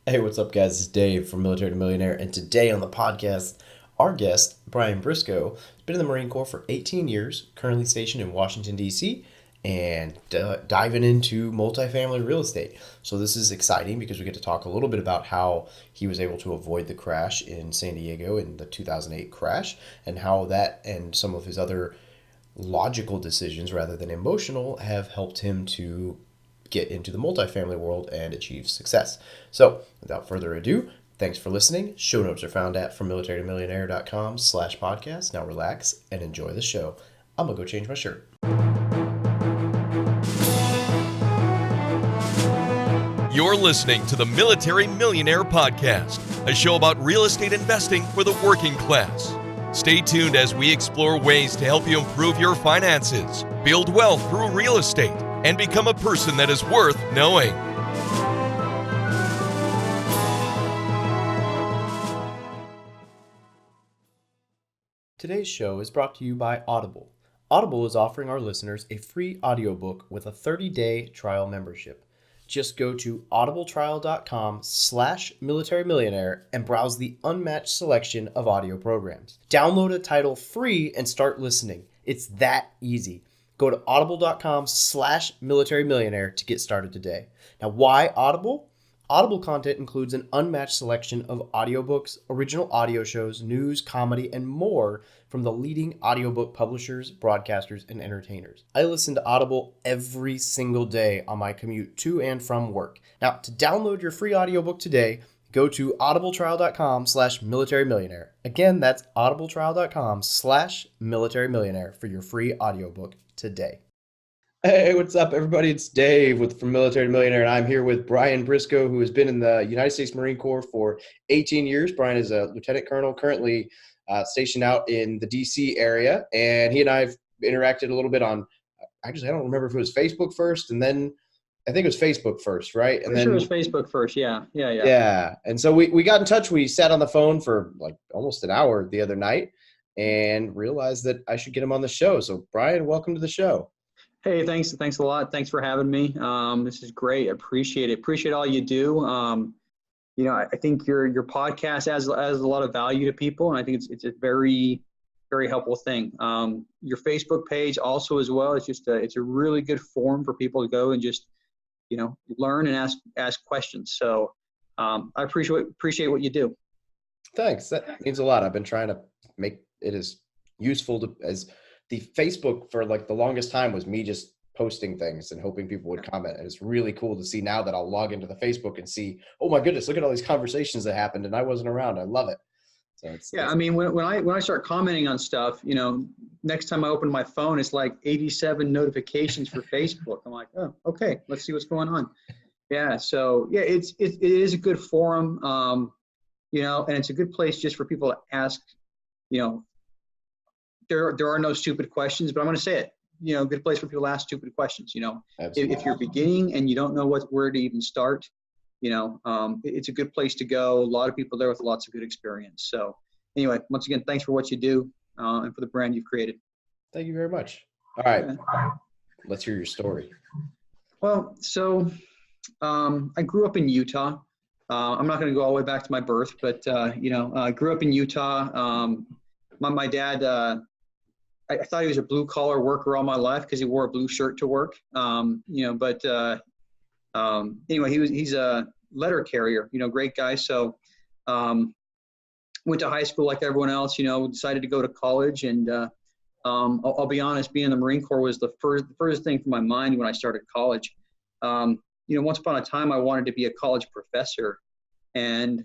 Hey, what's up, guys? It's Dave from Military to Millionaire, and today on the podcast, our guest, Brian Briscoe, has been in the Marine Corps for 18 years, currently stationed in Washington, D.C., and diving into multifamily real estate. So, this is exciting because we get to talk a little bit about how he was able to avoid the crash in San Diego in the 2008 crash, and how that and some of his other logical decisions rather than emotional have helped him to get into the multifamily world and achieve success. So, without further ado, thanks for listening. Show notes are found at frommilitarytomillionaire.com/podcast. Now relax and enjoy the show. I'm gonna go change my shirt. You're listening to the Military Millionaire Podcast, a show about real estate investing for the working class. Stay tuned as we explore ways to help you improve your finances, build wealth through real estate, and become a person that is worth knowing. Today's show is brought to you by Audible. Audible is offering our listeners a free audiobook with a 30-day trial membership. Just go to audibletrial.com/militarymillionaire and browse the unmatched selection of audio programs. Download a title free and start listening. It's that easy. Go to audible.com/militarymillionaire to get started today. Now, why Audible? Audible content includes an unmatched selection of audiobooks, original audio shows, news, comedy, and more from the leading audiobook publishers, broadcasters, and entertainers. I listen to Audible every single day on my commute to and from work. Now, to download your free audiobook today, go to audibletrial.com/militarymillionaire. Again, that's audibletrial.com/militarymillionaire for your free audiobook today. Hey, what's up, everybody? It's Dave with From Military to Millionaire, and I'm here with Brian Briscoe, who has been in the United States Marine Corps for 18 years. Brian is a lieutenant colonel currently stationed out in the D.C. area, and he and I have interacted a little bit on, I don't remember if it was Facebook first, and then I think it was Facebook first, right? And Pretty sure it was Facebook first. Yeah. Yeah. And so we got in touch. We sat on the phone for like almost an hour the other night and realized that I should get him on the show. So, Brian, welcome to the show. Hey, thanks a lot. Thanks for having me. This is great. Appreciate it. Appreciate all you do. I think your podcast adds a lot of value to people, and I think it's a very, very helpful thing. Your Facebook page also as well. It's a really good forum for people to go and just learn and ask questions. So I appreciate what you do. Thanks. That means a lot. I've been trying to make it as useful as the Facebook for like the longest time was me just posting things and hoping people would comment. And it's really cool to see now that I'll log into the Facebook and see, oh my goodness, look at all these conversations that happened and I wasn't around. I love it. So I mean, when I start commenting on stuff, next time I open my phone, it's like 87 notifications for Facebook. I'm like, oh, okay, let's see what's going on. Yeah. So yeah, it is a good forum, and it's a good place just for people to ask, there are no stupid questions, but I'm going to say it, good place for people to ask stupid questions. If you're beginning and you don't know where to even start, it's a good place to go. A lot of people there with lots of good experience. So anyway, once again, thanks for what you do and for the brand you've created. Thank you very much. All right. Let's hear your story. Well, so I grew up in Utah. I'm not going to go all the way back to my birth, but, I grew up in Utah. My dad, I thought he was a blue collar worker all my life because he wore a blue shirt to work. Anyway, he's a letter carrier, great guy. So, went to high school like everyone else, decided to go to college. And I'll be honest, being in the Marine Corps was the first thing from my mind when I started college. Once upon a time, I wanted to be a college professor. And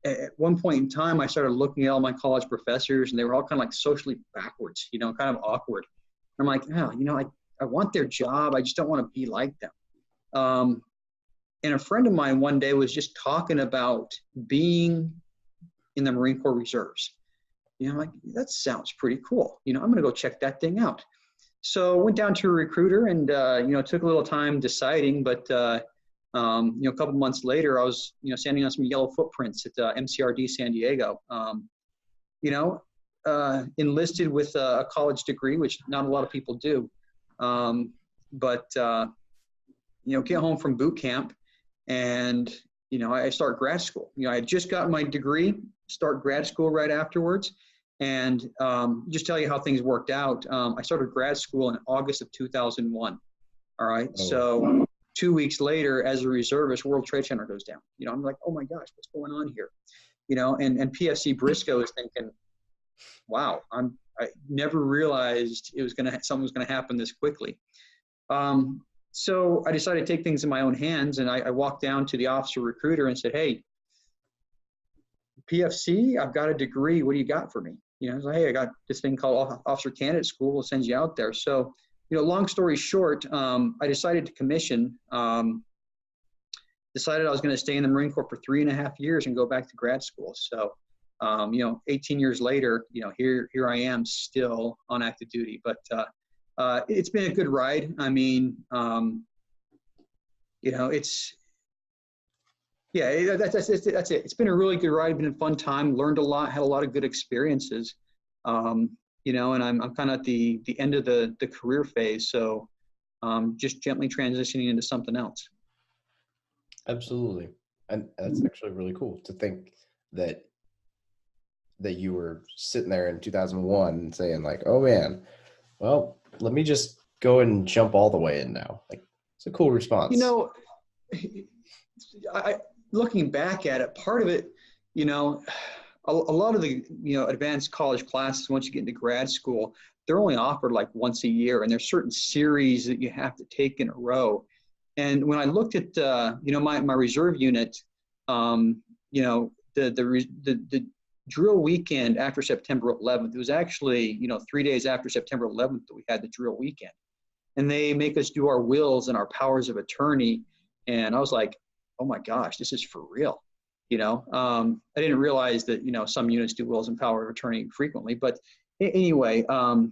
at one point in time, I started looking at all my college professors, and they were all kind of like socially backwards, kind of awkward. I'm like, oh, I want their job. I just don't want to be like them. And a friend of mine one day was just talking about being in the Marine Corps Reserves. I'm like, that sounds pretty cool. I'm going to go check that thing out. So went down to a recruiter and, took a little time deciding, but, a couple months later, I was, standing on some yellow footprints at MCRD San Diego, enlisted with a college degree, which not a lot of people do. But get home from boot camp and I start grad school. I had just gotten my degree, start grad school right afterwards. And just tell you how things worked out. I started grad school in August of 2001. All right. Oh. So 2 weeks later, as a reservist, World Trade Center goes down. I'm like, oh my gosh, what's going on here? And PFC Briscoe is thinking, wow, I never realized something was gonna happen this quickly. So I decided to take things in my own hands, and I walked down to the officer recruiter and said, hey, PFC, I've got a degree. What do you got for me? I was like, hey, I got this thing called Officer Candidate School. We'll send you out there. So, long story short, I decided to commission, decided I was going to stay in the Marine Corps for 3.5 years and go back to grad school. So, 18 years later, here I am still on active duty, but it's been a good ride. I mean, that's it. It's been a really good ride. Been a fun time. Learned a lot. Had a lot of good experiences. And I'm kind of at the end of the career phase. So just gently transitioning into something else. Absolutely. And that's actually really cool to think that you were sitting there in 2001 and saying like, oh man, well, let me just go and jump all the way in now. Like, it's a cool response. Looking back at it, part of it, a lot of the, advanced college classes, once you get into grad school, they're only offered like once a year, and there's certain series that you have to take in a row. And when I looked at, my reserve unit, the drill weekend after September 11th, it was actually, 3 days after September 11th that we had the drill weekend. And they make us do our wills and our powers of attorney. And I was like, oh my gosh, this is for real. I didn't realize that, some units do wills and power of attorney frequently, but anyway, I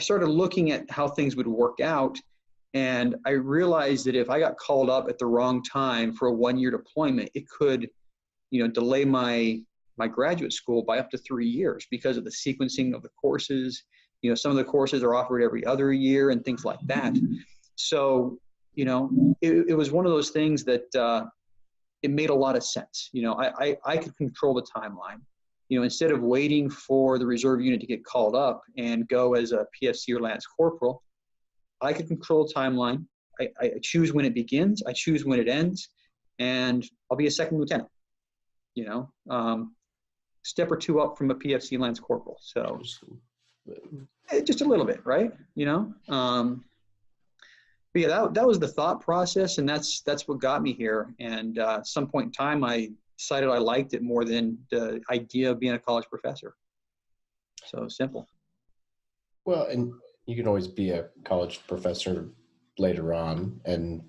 started looking at how things would work out. And I realized that if I got called up at the wrong time for a 1-year deployment, it could, delay my graduate school by up to 3 years because of the sequencing of the courses. Some of the courses are offered every other year and things like that. So, it was one of those things that it made a lot of sense. I could control the timeline. Instead of waiting for the reserve unit to get called up and go as a PFC or Lance Corporal, I could control the timeline. I choose when it begins, I choose when it ends, and I'll be a second lieutenant. Step or two up from a PFC Lance Corporal. So just a little bit, right? But yeah, that was the thought process, and that's what got me here. And at some point in time, I decided I liked it more than the idea of being a college professor. So simple. Well, and you can always be a college professor later on, and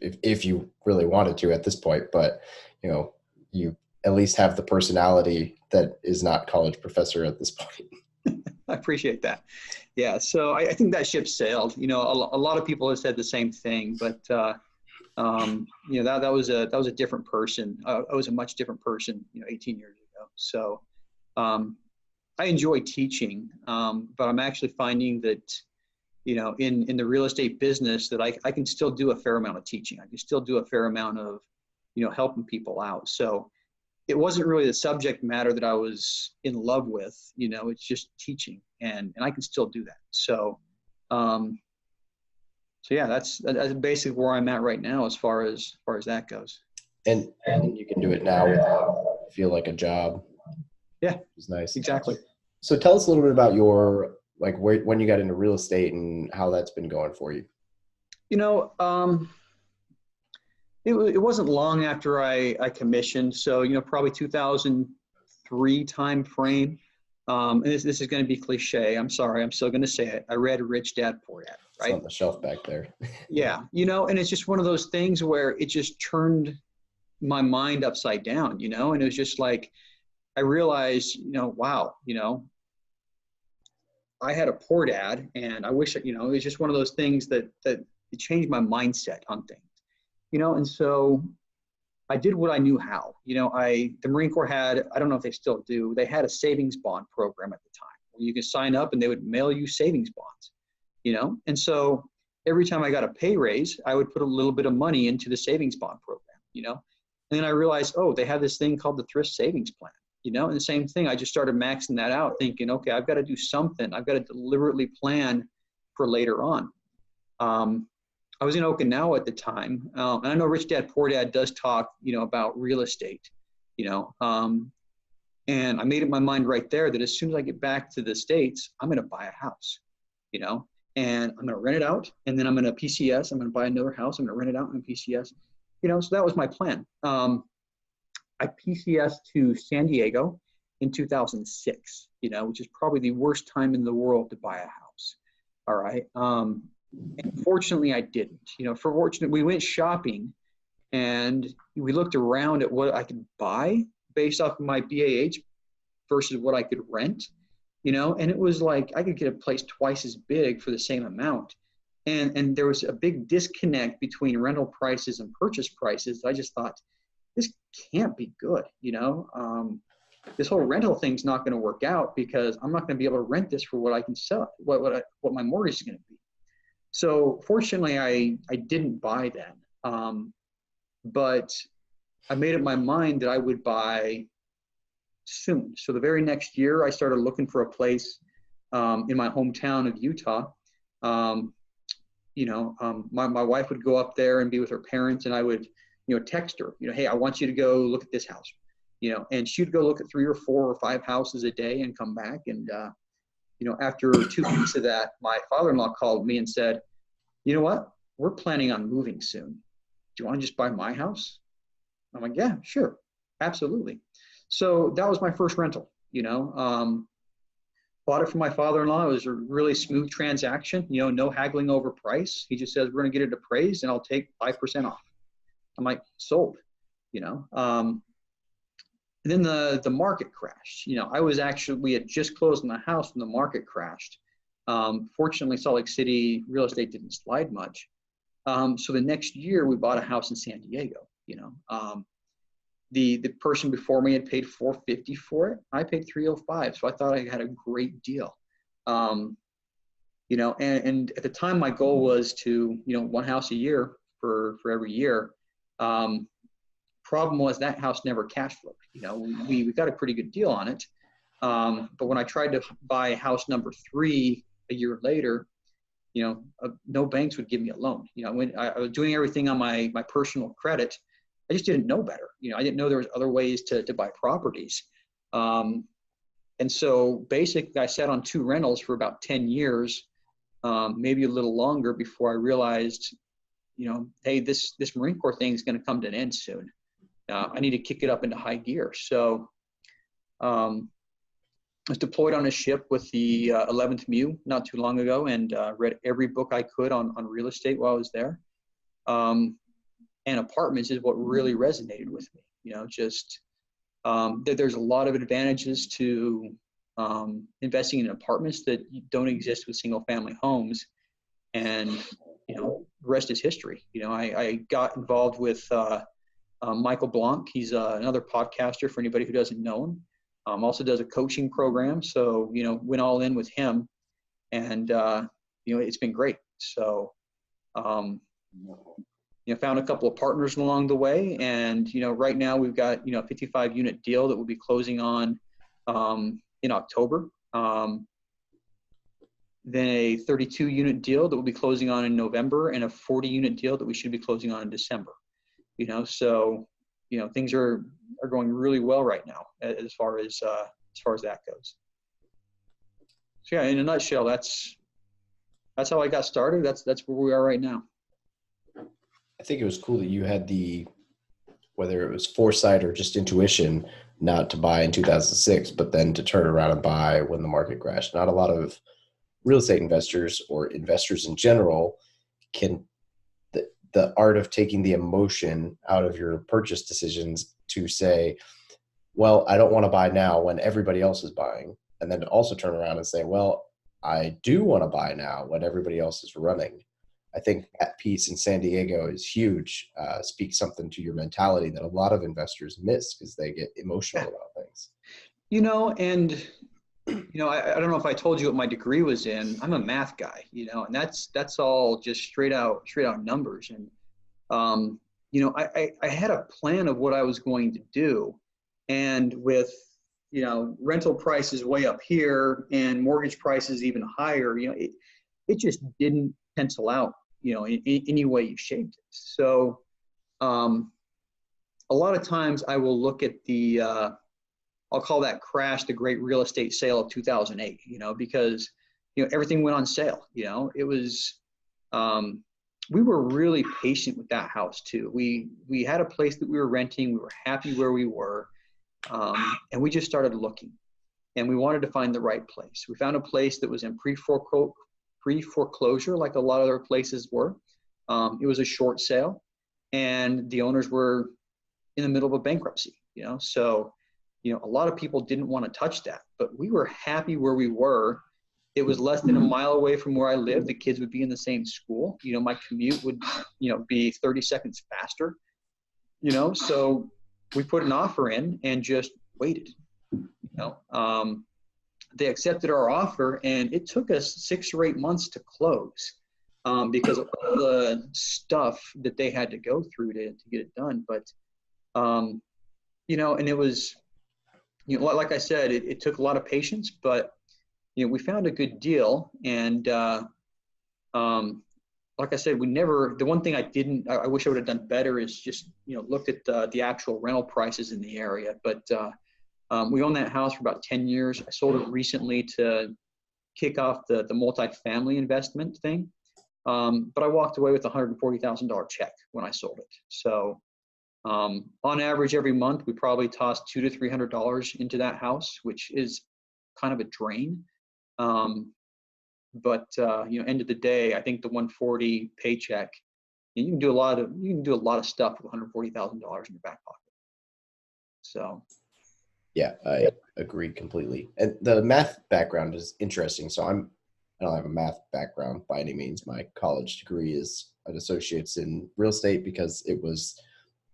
if you really wanted to at this point, but you at least have the personality that is not college professor at this point. I appreciate that. Yeah, so I think that ship sailed. A lot of people have said the same thing, but that was a different person. I was a much different person, 18 years ago. So I enjoy teaching, but I'm actually finding that, in the real estate business, that I can still do a fair amount of teaching. I can still do a fair amount of, helping people out. So it wasn't really the subject matter that I was in love with, it's just teaching, and I can still do that. So, yeah, that's basically where I'm at right now as far as that goes. And you can do it now without feel like a job. Yeah, it's nice. Exactly. So tell us a little bit about your, when you got into real estate and how that's been going for you. It wasn't long after I commissioned. So, probably 2003 time frame. And this is going to be cliche. I'm sorry. I'm still going to say it. I read Rich Dad, Poor Dad. Right? It's on the shelf back there. Yeah. And it's just one of those things where it just turned my mind upside down, and it was just like, I realized, wow, I had a poor dad, and I wish, it was just one of those things that it changed my mindset on things. And so I did what I knew how. The Marine Corps had, I don't know if they still do, they had a savings bond program at the time where you could sign up and they would mail you savings bonds, and so every time I got a pay raise, I would put a little bit of money into the savings bond program, And then I realized, oh, they have this thing called the thrift savings plan, and the same thing. I just started maxing that out, thinking, okay, I've got to do something. I've got to deliberately plan for later on. I was in Okinawa at the time, and I know Rich Dad Poor Dad does talk, about real estate, and I made up my mind right there that as soon as I get back to the States, I'm going to buy a house, and I'm going to rent it out, and then I'm going to PCS. I'm going to buy another house. I'm going to rent it out and PCS, so that was my plan. I PCS to San Diego in 2006, which is probably the worst time in the world to buy a house. All right. And fortunately, I didn't. We went shopping, and we looked around at what I could buy based off of my BAH versus what I could rent, and it was like I could get a place twice as big for the same amount. And there was a big disconnect between rental prices and purchase prices. I just thought, this can't be good, this whole rental thing's not going to work out because I'm not going to be able to rent this for what I can sell, what my mortgage is going to be. So fortunately, I didn't buy then, but I made up my mind that I would buy soon. So the very next year, I started looking for a place in my hometown of Utah. My wife would go up there and be with her parents, and I would, text her, hey, I want you to go look at this house, and she'd go look at 3 or 4 or 5 houses a day and come back. And, after 2 weeks of that, my father-in-law called me and said, you know what, we're planning on moving soon. Do you want to just buy my house? I'm like, yeah, sure. Absolutely. So that was my first rental, bought it from my father-in-law. It was a really smooth transaction, no haggling over price. He just says, we're going to get it appraised and I'll take 5% off. I'm like, sold, and then the market crashed. We had just closed on the house when the market crashed. Fortunately, Salt Lake City real estate didn't slide much. So the next year we bought a house in San Diego, the person before me had paid $450 for it. I paid $305. So I thought I had a great deal. And at the time my goal was to, one house a year for every year. Problem was that house never cash flowed. We got a pretty good deal on it. But when I tried to buy house number 3 a year later, no banks would give me a loan. When I was doing everything on my personal credit, I just didn't know better. I didn't know there was other ways to buy properties. And so basically I sat on 2 rentals for about 10 years, maybe a little longer before I realized, hey, this Marine Corps thing is going to come to an end soon. I need to kick it up into high gear. So I was deployed on a ship with the 11th MEU not too long ago, and read every book I could on real estate while I was there. And apartments is what really resonated with me. There's a lot of advantages to investing in apartments that don't exist with single family homes. And, the rest is history. I got involved with Michael Blanc. He's another podcaster for anybody who doesn't know him. Also does a coaching program. So, went all in with him, and, it's been great. So, found a couple of partners along the way. And, right now we've got, a 55 unit deal that we'll be closing on in October. Then a 32 unit deal that we'll be closing on in November, and a 40 unit deal that we should be closing on in December. So, things are going really well right now as far as that goes. So yeah, in a nutshell, that's how I got started. That's where we are right now. I think it was cool that you had whether it was foresight or just intuition, not to buy in 2006, but then to turn around and buy when the market crashed. Not a lot of real estate investors or investors in general the art of taking the emotion out of your purchase decisions to say, well, I don't want to buy now when everybody else is buying. And then to also turn around and say, well, I do want to buy now when everybody else is running. I think that piece in San Diego is huge. Speaks something to your mentality that a lot of investors miss because they get emotional about things. And I don't know if I told you what my degree was in. I'm a math guy, and that's all just straight out numbers. And I had a plan of what I was going to do, and with rental prices way up here and mortgage prices even higher, it just didn't pencil out, in any way you shaped it. So a lot of times I will look at the I'll call that crash the great real estate sale of 2008, because everything went on sale. It was we were really patient with that house too. We had a place that we were renting. We were happy where we were, and we just started looking, and we wanted to find the right place. We found a place that was in pre-foreclosure, like a lot of other places were. It was a short sale, and the owners were in the middle of a bankruptcy. So a lot of people didn't want to touch that, but we were happy where we were. It was less than a mile away from where I lived. The kids would be in the same school. My commute would, be 30 seconds faster, so we put an offer in and just waited. They accepted our offer, and it took us 6 or 8 months to close because of all the stuff that they had to go through to get it done. But, and it was, like I said, it took a lot of patience, but we found a good deal. And like I said, the one thing I wish I would have done better is just, looked at the actual rental prices in the area. But we owned that house for about 10 years. I sold it recently to kick off the multifamily investment thing. But I walked away with a $140,000 check when I sold it. So on average, every month, we probably tossed $200 to $300 into that house, which is kind of a drain. But end of the day, I think the 140 paycheck, you can do a lot of stuff with $140,000 in your back pocket. So. Yeah, I agree completely. And the math background is interesting. So I don't have a math background by any means. My college degree is an associate's in real estate because it was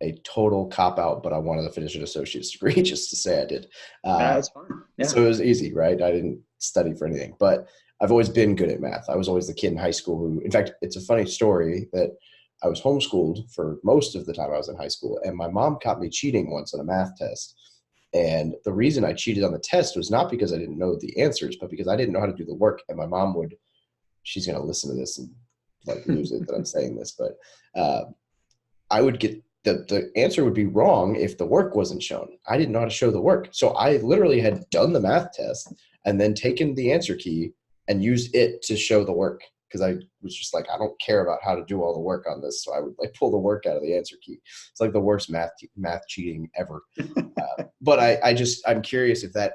a total cop-out, but I wanted to finish an associate's degree just to say I did. That's fine. Yeah. So it was easy, right? I didn't study for anything, but I've always been good at math. I was always the kid in high school who, in fact, it's a funny story that I was homeschooled for most of the time I was in high school, and my mom caught me cheating once on a math test. And the reason I cheated on the test was not because I didn't know the answers, but because I didn't know how to do the work. And my mom she's going to listen to this and lose it that I'm saying this, but I would get the answer would be wrong if the work wasn't shown. I didn't know how to show the work. So I literally had done the math test and then taken the answer key and used it to show the work. Because I was just like, I don't care about how to do all the work on this. So I would pull the work out of the answer key. It's like the worst math cheating ever. But I'm curious if that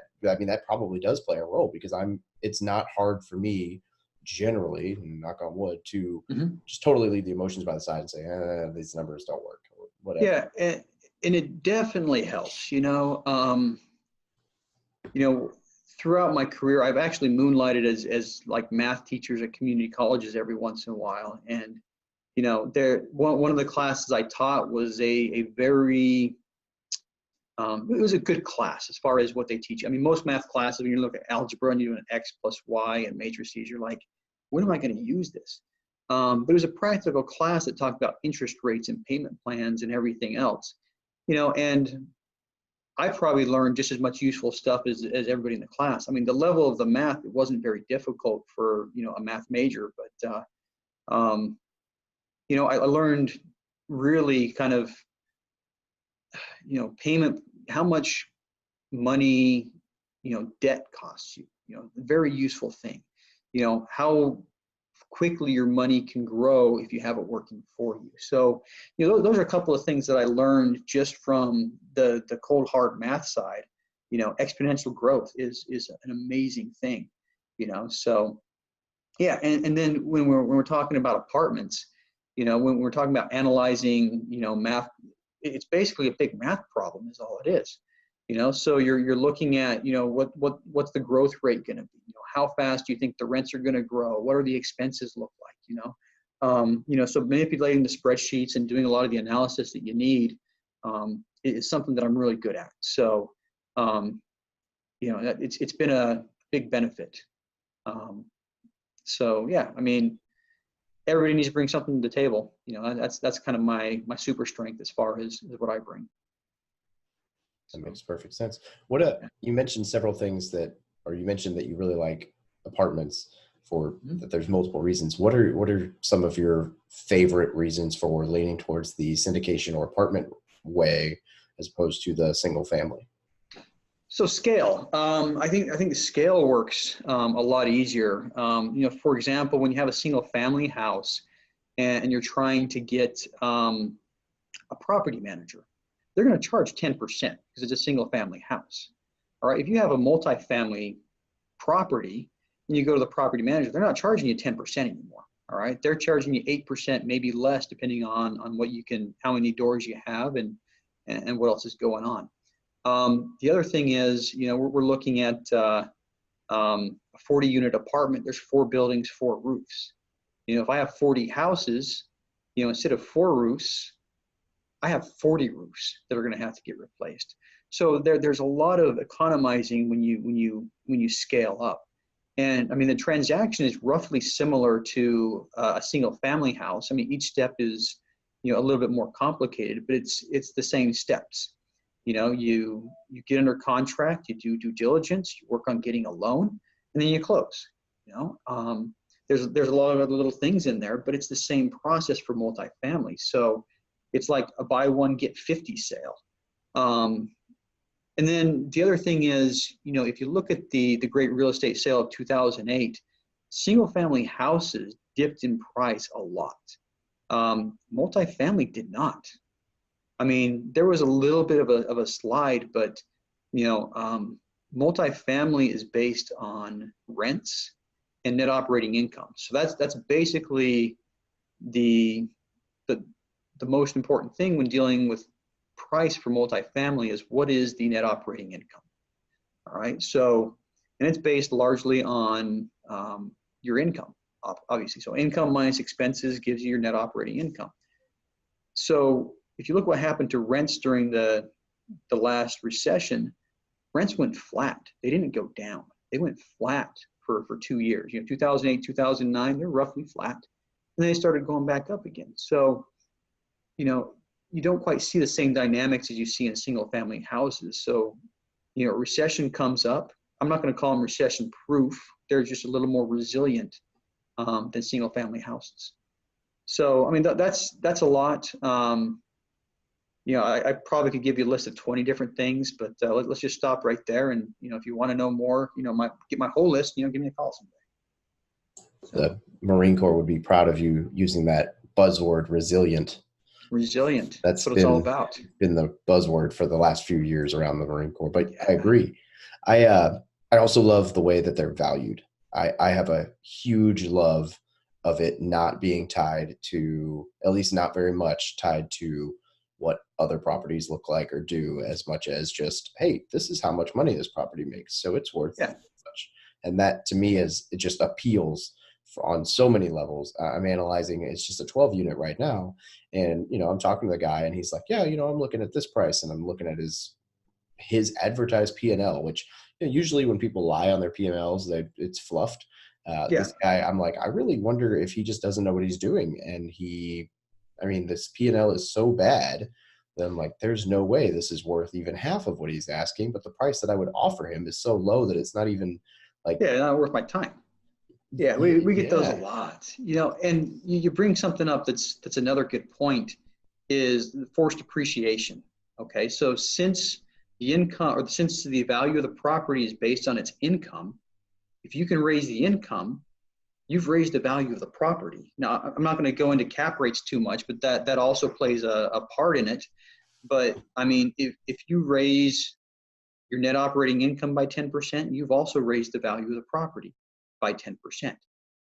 probably does play a role, because it's not hard for me generally, knock on wood, to just totally leave the emotions by the side and say, these numbers don't work or whatever. Yeah. And it definitely helps, throughout my career, I've actually moonlighted as like math teachers at community colleges every once in a while. And, one of the classes I taught was a very, it was a good class as far as what they teach. I mean, most math classes, when you look at algebra and you're doing X plus Y and matrices, you're like, when am I going to use this? But it was a practical class that talked about interest rates and payment plans and everything else, and I probably learned just as much useful stuff as everybody in the class. I mean, the level of the math, it wasn't very difficult for, a math major, but, I learned really kind of, payment, how much money, debt costs you, very useful thing, how quickly your money can grow if you have it working for you. So, those are a couple of things that I learned just from the cold hard math side. Exponential growth is an amazing thing, so yeah. And then when we're talking about apartments, when we're talking about analyzing, math, it's basically a big math problem is all it is. So you're looking at, what's the growth rate going to be? How fast do you think the rents are going to grow? What are the expenses look like? So manipulating the spreadsheets and doing a lot of the analysis that you need is something that I'm really good at. So, it's been big benefit. So yeah, I mean, everybody needs to bring something to the table. That's kind of my super strength as far as what I bring. That makes perfect sense. You mentioned several things you mentioned that you really like apartments for, that there's multiple reasons. What are some of your favorite reasons for leaning towards the syndication or apartment way as opposed to the single family? So scale, I think scale works a lot easier. For example, when you have a single family house and you're trying to get a property manager, they're going to charge 10% because it's a single family house. All right. If you have a multifamily property and you go to the property manager, they're not charging you 10% anymore. All right. They're charging you 8%, maybe less, depending on what how many doors you have and what else is going on. The other thing is, we're looking at a 40-unit apartment. There's 4 buildings, 4 roofs. If I have 40 houses, instead of 4 roofs, I have 40 roofs that are going to have to get replaced. So there's a lot of economizing when you scale up. And I mean, the transaction is roughly similar to a single family house. I mean, each step is, a little bit more complicated, but it's the same steps. You get under contract, you do due diligence, you work on getting a loan, and then you close. There's a lot of other little things in there, but it's the same process for multifamily. So it's like a buy one, get 50 sale. And then the other thing is, if you look at the great real estate sale of 2008, single family houses dipped in price a lot. Multifamily did not. I mean, there was a little bit of a slide, but multifamily is based on rents and net operating income. So that's basically the most important thing when dealing with price for multifamily is what is the net operating income. All right. So, and it's based largely on your income, obviously. So income minus expenses gives you your net operating income. So if you look what happened to rents during the last recession, rents went flat. They didn't go down. They went flat for 2 years. 2008, 2009, they're roughly flat. And then they started going back up again. So, you don't quite see the same dynamics as you see in single family houses. So, recession comes up. I'm not going to call them recession proof. They're just a little more resilient than single family houses. So, I mean, that's a lot. I probably could give you a list of 20 different things, but let's just stop right there. And, if you want to know more, get my whole list, give me a call someday. So, the Marine Corps would be proud of you using that buzzword resilient. Resilient. That's what it's all about. Been the buzzword for the last few years around the Marine Corps, but yeah. I agree. I also love the way that they're valued. I have a huge love of it not being tied to, at least not very much tied to what other properties look like or do, as much as just, hey, this is how much money this property makes, so it's worth much. And that to me it just appeals on so many levels. I'm analyzing, it's just a 12 unit right now. And, I'm talking to the guy and he's like, yeah, I'm looking at this price and I'm looking at his advertised P&L, which usually when people lie on their P&Ls, it's fluffed. This guy, I'm like, I really wonder if he just doesn't know what he's doing. And this P&L is so bad that I'm like, there's no way this is worth even half of what he's asking. But the price that I would offer him is so low that it's not even like, not worth my time. Yeah, we get those a lot, and you bring something up that's another good point is the forced appreciation. Okay, so since the income or since the value of the property is based on its income, if you can raise the income, you've raised the value of the property. Now, I'm not going to go into cap rates too much, but that also plays a part in it. But I mean, if you raise your net operating income by 10%, you've also raised the value of the property by 10%.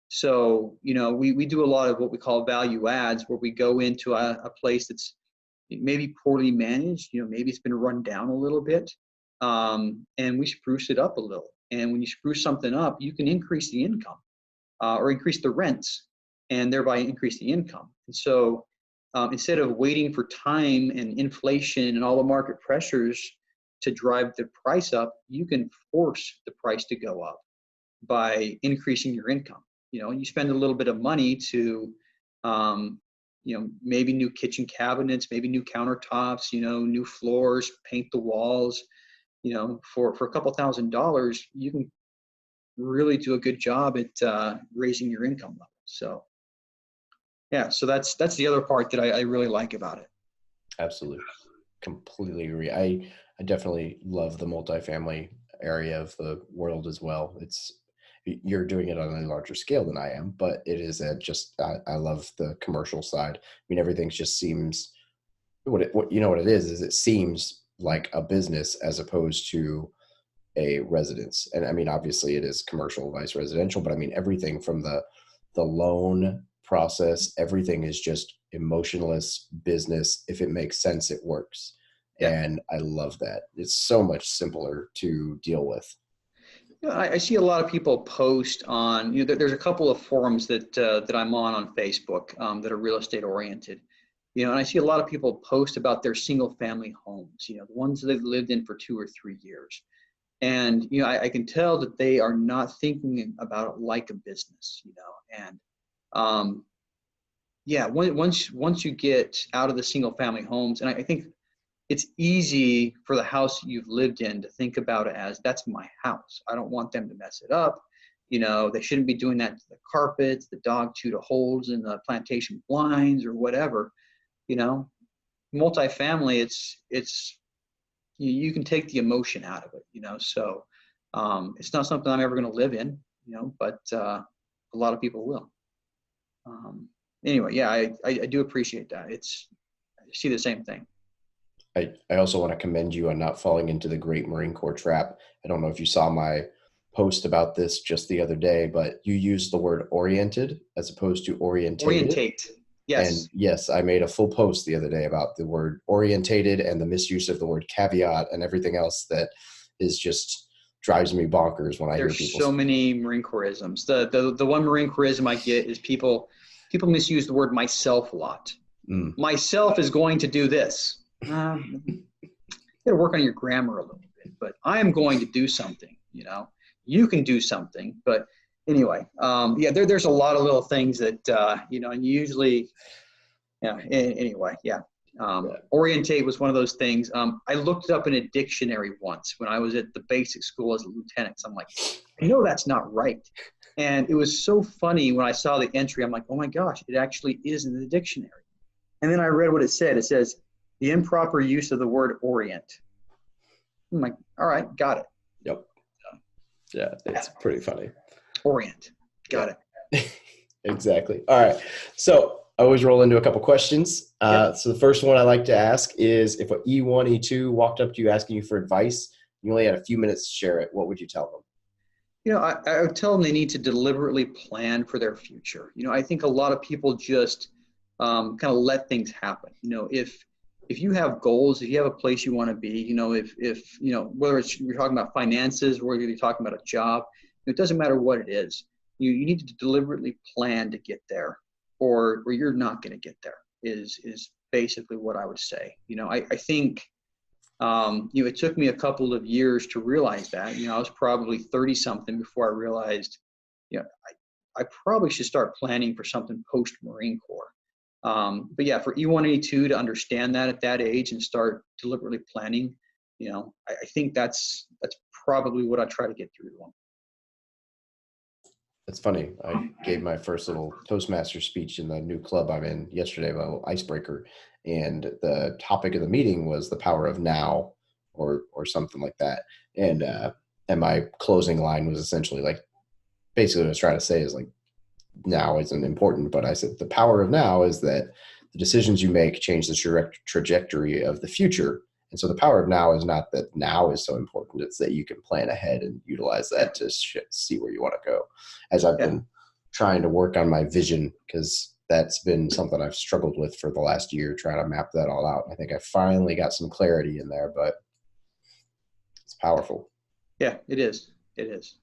So, we do a lot of what we call value adds, where we go into a place that's maybe poorly managed, maybe it's been run down a little bit, and we spruce it up a little. And when you spruce something up, you can increase the income or increase the rents and thereby increase the income. And so instead of waiting for time and inflation and all the market pressures to drive the price up, you can force the price to go up by increasing your income. You spend a little bit of money to, maybe new kitchen cabinets, maybe new countertops, new floors, paint the walls, for a couple $1,000, you can really do a good job at raising your income level. So, yeah, so that's the other part that I really like about it. Absolutely. Completely agree. I definitely love the multifamily area of the world as well. You're doing it on a larger scale than I am, but it is I love the commercial side. I mean, everything just seems what it is it seems like a business as opposed to a residence. And I mean, obviously it is commercial vice residential, but I mean, everything from the loan process, everything is just emotionless business. If it makes sense, it works. Yeah. And I love that. It's so much simpler to deal with. I see a lot of people post on, there's a couple of forums that I'm on Facebook that are real estate oriented. And I see a lot of people post about their single family homes, the ones that they've lived in for 2 or 3 years. And, I can tell that they are not thinking about it like a business, and once you get out of the single family homes, and I think it's easy for the house you've lived in to think about it as, that's my house. I don't want them to mess it up. They shouldn't be doing that to the carpets, the dog chewed holes in the plantation blinds or whatever. Multifamily, it's you can take the emotion out of it, so it's not something I'm ever going to live in, but a lot of people will. Anyway, yeah, I do appreciate that. I see the same thing. I also want to commend you on not falling into the great Marine Corps trap. I don't know if you saw my post about this just the other day, but you used the word oriented as opposed to orientated. Orientate. Yes. And yes, I made a full post the other day about the word orientated and the misuse of the word caveat and everything else that is just drives me bonkers when I hear people. There's so many Marine Corps-isms. The one Marine Corps-ism I get is people misuse the word myself a lot. Myself is going to do this. You got to work on your grammar a little bit, but I am going to do something, you can do something, but anyway, there's a lot of little things that, and usually, anyway, orientate was one of those things. I looked it up in a dictionary once when I was at the basic school as a lieutenant. So I'm like, that's not right. And it was so funny when I saw the entry. I'm like, oh my gosh, it actually is in the dictionary. And then I read what it said. It says, the improper use of the word orient. I'm like, all right, got it. Yep. Yeah, it's pretty funny. Orient. Got it. Exactly. All right. So I always roll into a couple questions. So the first one I like to ask is, if an E1, E2 walked up to you asking you for advice, you only had a few minutes to share it, what would you tell them? I would tell them they need to deliberately plan for their future. I think a lot of people just kind of let things happen. If you have goals, if you have a place you want to be, if whether it's you're talking about finances, or whether you're talking about a job, it doesn't matter what it is. You need to deliberately plan to get there, or you're not going to get there. Is basically what I would say. I think it took me a couple of years to realize that. I was probably 30 something before I realized, I probably should start planning for something post Marine Corps. But yeah, for E1 and E2 to understand that at that age and start deliberately planning, I think that's probably what I try to get through to them. It's funny. I gave my first little Toastmaster speech in the new club I'm in yesterday, a little icebreaker, and the topic of the meeting was the power of now, or something like that. And my closing line was essentially like, basically what I was trying to say is like, now isn't important, but I said the power of now is that the decisions you make change the trajectory of the future. And so the power of now is not that now is so important. It's that you can plan ahead and utilize that to see where you want to go. As I've been trying to work on my vision, because that's been something I've struggled with for the last year, trying to map that all out. I think I finally got some clarity in there, but it's powerful. Yeah, it is. It is.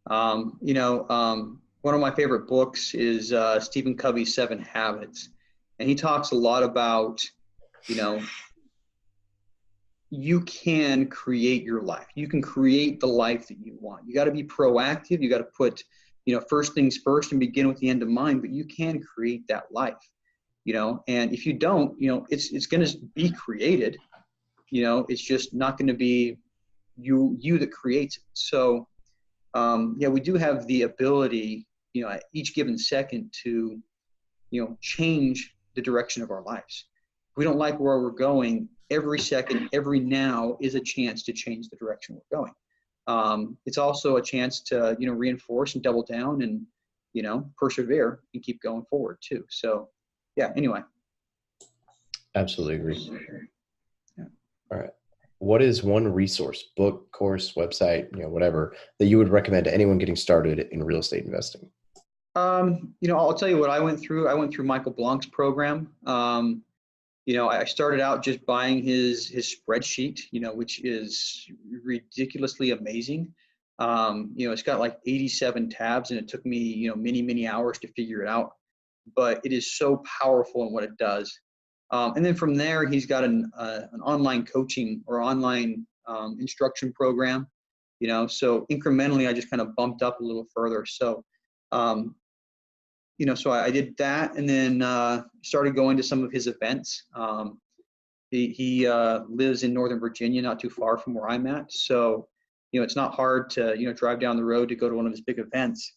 One of my favorite books is Stephen Covey's 7 Habits. And he talks a lot about, you can create your life. You can create the life that you want. You got to be proactive. You got to put, first things first and begin with the end in mind, but you can create that life, and if you don't, it's going to be created, it's just not going to be you that creates it. So, we do have the ability, at each given second to, change the direction of our lives. If we don't like where we're going, every second, every now is a chance to change the direction we're going. It's also a chance to, reinforce and double down and, persevere and keep going forward too. So, anyway. Absolutely agree. Yeah. All right. What is one resource, book, course, website, whatever, that you would recommend to anyone getting started in real estate investing? I'll tell you what I went through. I went through Michael Blanc's program. I started out just buying his spreadsheet, which is ridiculously amazing. It's got like 87 tabs, and it took me, many, many hours to figure it out. But it is so powerful in what it does. And then from there, he's got an online coaching or online instruction program. So incrementally, I just kind of bumped up a little further. So, so I did that, and then started going to some of his events. He lives in Northern Virginia, not too far from where I'm at. So, it's not hard to, drive down the road to go to one of his big events.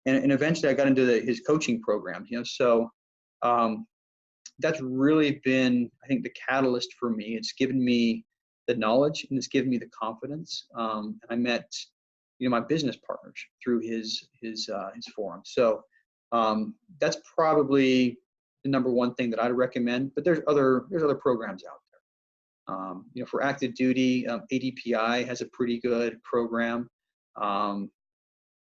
And eventually I got into his coaching program, so that's really been, I think, the catalyst for me. It's given me the knowledge, and it's given me the confidence. And I met, my business partners through his forum. So that's probably the number one thing that I'd recommend. But there's other programs out there. For active duty, ADPI has a pretty good program.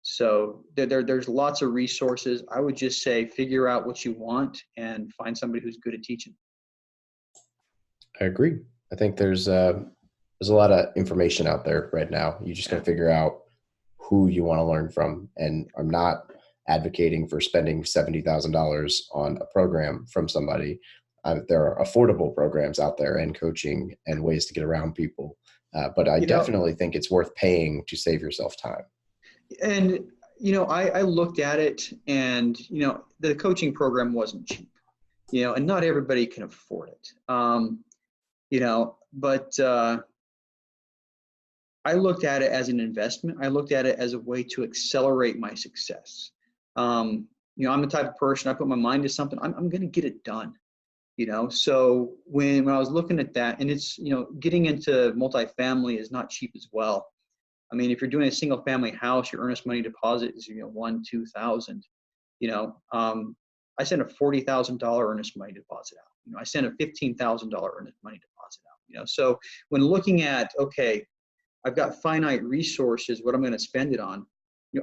So there's lots of resources. I would just say figure out what you want and find somebody who's good at teaching. I agree. I think there's a lot of information out there right now. You just got to figure out who you want to learn from. And I'm not advocating for spending $70,000 on a program from somebody. There are affordable programs out there and coaching and ways to get around people. But I definitely think it's worth paying to save yourself time. And, I looked at it, and, the coaching program wasn't cheap, and not everybody can afford it. But I looked at it as an investment. I looked at it as a way to accelerate my success. I'm the type of person, I put my mind to something, I'm going to get it done. So when I was looking at that, and it's, getting into multifamily is not cheap as well. I mean, if you're doing a single family house, your earnest money deposit is, $1,000-$2,000. I sent a $40,000 earnest money deposit out. I sent a $15,000 earnest money deposit out. So when looking at, okay, I've got finite resources, what I'm going to spend it on,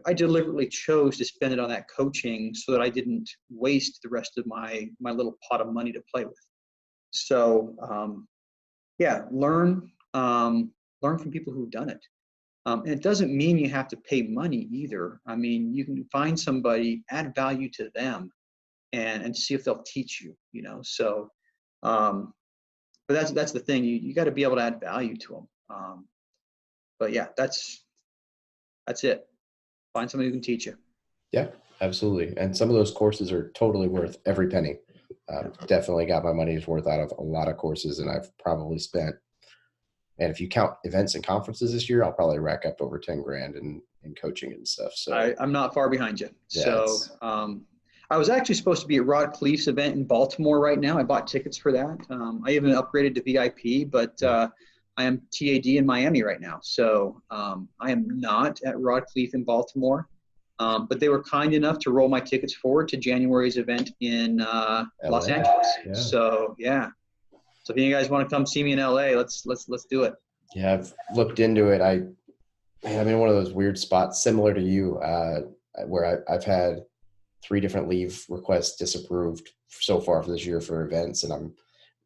I deliberately chose to spend it on that coaching so that I didn't waste the rest of my little pot of money to play with. So, learn from people who've done it. And it doesn't mean you have to pay money either. I mean, you can find somebody, add value to them, and see if they'll teach you, So, but that's the thing. You got to be able to add value to them. But yeah, that's it. Find somebody who can teach you. Yeah, absolutely. And some of those courses are totally worth every penny. Definitely got my money's worth out of a lot of courses, and I've probably spent, and if you count events and conferences this year, I'll probably rack up over 10 grand in coaching and stuff. So I'm not far behind you. Yeah, so I was actually supposed to be at Rod Cleef's event in Baltimore right now. I bought tickets for that. I even upgraded to VIP, but I am TAD in Miami right now. So I am not at Rod Cleef in Baltimore. But they were kind enough to roll my tickets forward to January's event in Los Angeles. Yeah. So yeah. So if you guys want to come see me in LA, let's do it. Yeah, I've looked into it. I'm in one of those weird spots similar to you, where I've had 3 different leave requests disapproved so far for this year for events, and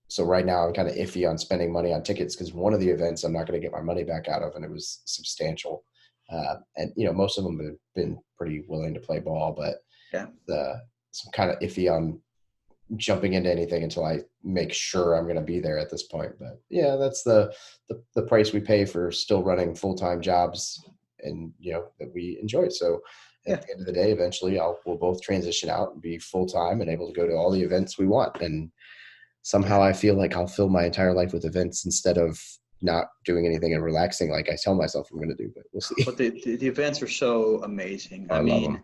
so right now I'm kind of iffy on spending money on tickets because one of the events I'm not going to get my money back out of, and it was substantial. And most of them have been pretty willing to play ball, but yeah, so I'm kind of iffy on jumping into anything until I make sure I'm going to be there at this point. But yeah, that's the price we pay for still running full-time jobs, and that we enjoy. So at the end of the day, eventually we'll both transition out and be full-time and able to go to all the events we want. And somehow I feel like I'll fill my entire life with events instead of not doing anything and relaxing like I tell myself I'm going to do, but we'll see. But the events are so amazing. I love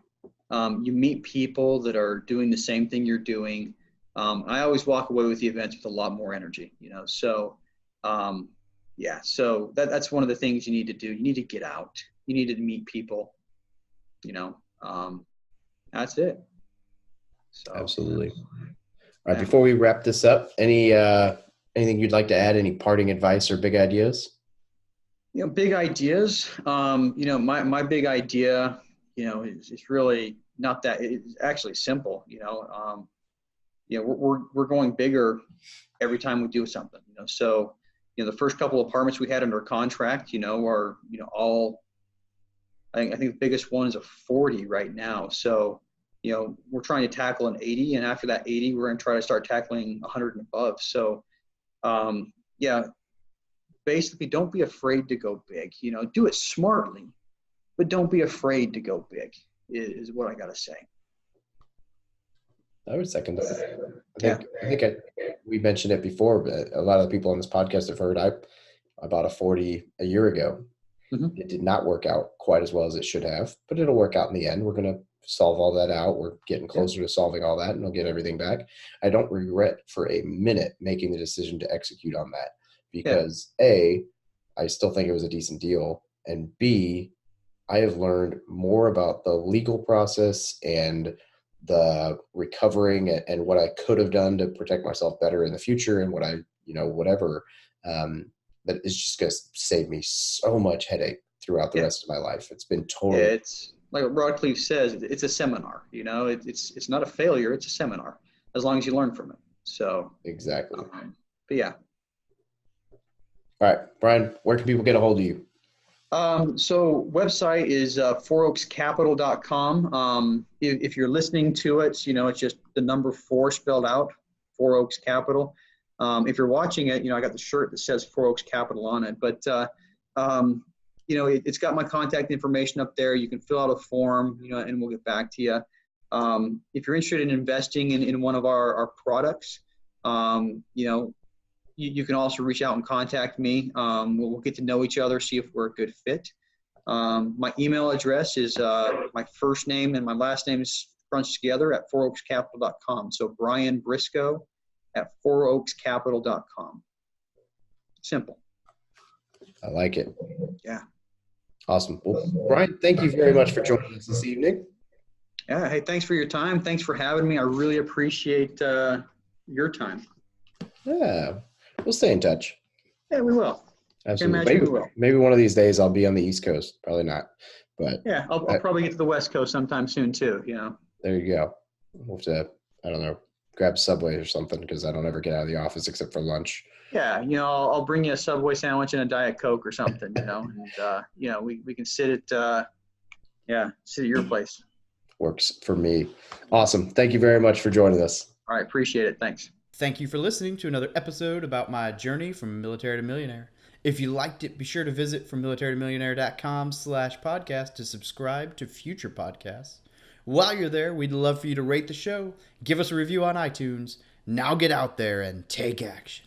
them. You meet people that are doing the same thing you're doing. I always walk away with the events with a lot more energy, so so that's one of the things you need to do. You need to get out, you need to meet people, that's it. So absolutely. All right, before we wrap this up, anything you'd like to add, any parting advice or big ideas? Big ideas. My big idea, is really not that. It's actually simple. We're going bigger every time we do something. So the first couple of apartments we had under contract, are all. I think the biggest one is a 40 right now. So we're trying to tackle an 80, and after that 80, we're going to try to start tackling 100 and above. So basically, don't be afraid to go big. Do it smartly, but don't be afraid to go big. Is what I got to say. I would second that. I think we mentioned it before, but a lot of the people on this podcast have heard I bought a 40 a year ago. Mm-hmm. It did not work out quite as well as it should have, but it'll work out in the end. We're going to solve all that out. We're getting closer to solving all that, and we'll get everything back. I don't regret for a minute making the decision to execute on that because A, I still think it was a decent deal, and B, I have learned more about the legal process and the recovering and what I could have done to protect myself better in the future, and what I, whatever, that is just going to save me so much headache throughout the rest of my life. It's been totally. It's like what Rodcliffe says, it's a seminar, it's not a failure. It's a seminar as long as you learn from it. So exactly. But yeah. All right, Brian, where can people get a hold of you? So website is fouroakscapital.com. If you're listening to it, it's just the number 4 spelled out, Four Oaks Capital. If you're watching it, I got the shirt that says Four Oaks Capital on it, but it's got my contact information up there. You can fill out a form, and we'll get back to you. If you're interested in investing in one of our products, you can also reach out and contact me. We'll get to know each other, see if we're a good fit. My email address is my first name and my last name is crunched together at fouroakscapital.com. So Brian Briscoe at fouroakscapital.com. Simple. I like it. Yeah. Awesome. Well, Brian, thank you very much for joining us this evening. Yeah. Hey, thanks for your time. Thanks for having me. I really appreciate your time. Yeah. We'll stay in touch. Yeah, we will. Absolutely. Maybe one of these days I'll be on the East Coast. Probably not. But yeah, I'll probably get to the West Coast sometime soon too. There you go. We'll have to, I don't know, grab Subway or something because I don't ever get out of the office except for lunch. Yeah, I'll bring you a Subway sandwich and a Diet Coke or something, and we can sit at your place. Works for me. Awesome. Thank you very much for joining us. All right, appreciate it. Thanks. Thank you for listening to another episode about my journey from military to millionaire. If you liked it, be sure to visit frommilitarytomillionaire.com/podcast to subscribe to future podcasts. While you're there, we'd love for you to rate the show, give us a review on iTunes. Now get out there and take action.